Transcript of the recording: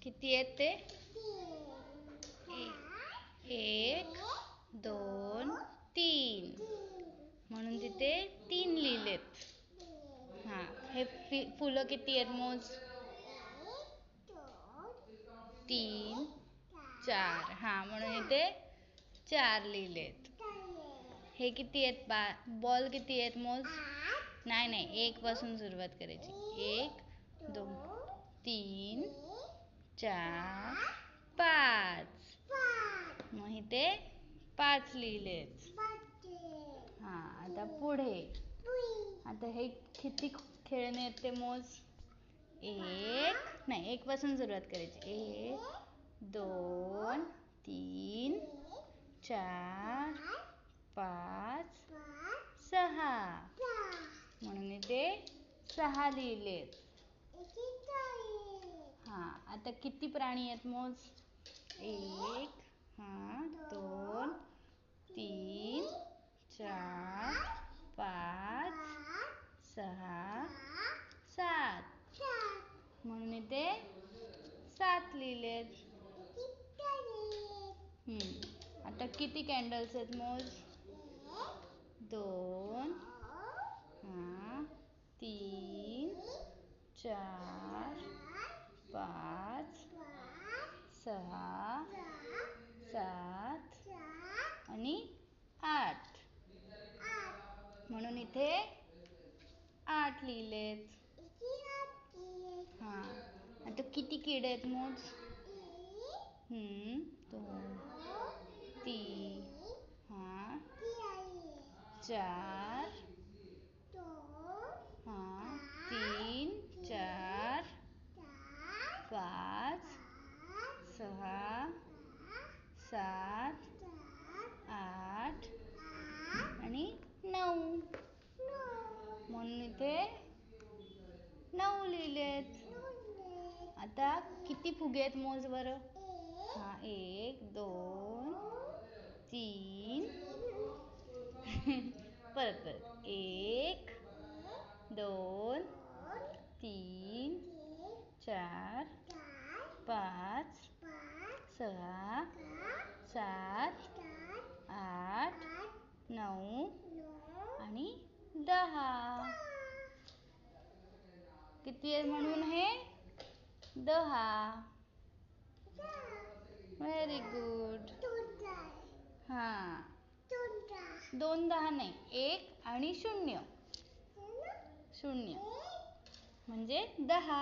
किती आहेत ते? 1 2 3 म्हणून तिथे 3 लिहिलेत. हां, हे फुलं किती आहेत मोज? 3 4. हां, म्हणून इथे 4 लिहिलेत. हे किती आहेत? बॉल किती आहेत मोज? नाही, 1 पासून सुरुवात करायची. 1 2 3 4 5. मग इथे 5 लिहिलेत. हां, आता पुढे. आता हे किती खेळणे आहेत ते मोज? 1 पासून सुरुवात करायची. 1 2 3 4 5 6. म्हणून इथे 6 लिहिलेत. हां, आता किती प्राणी आहेत मोज? 1 2 3 4 5 6 7. म्हणून इथे 7 लिहिलेत. आता किती कॅन्डल्स आहेत मोज? 2 3 4 5 6 7 आणि 8. म्हणून इथे 8 लिहिलेत. हां, आता किती किडे आहेत मोज? 2 3 4 3 4 5 6 7 8 आणि 9. म्हणून इथे 9 लिहिलेत. आता किती फुगे आहेत मोज बरं? 1 2 3 परत 1 2 3 4 5 6 7 8 9 आणि 10. किती आहे म्हणून हे? 10. Very good. हां, 2 10 नाही, 1 आणि 0 0 म्हणजे 10.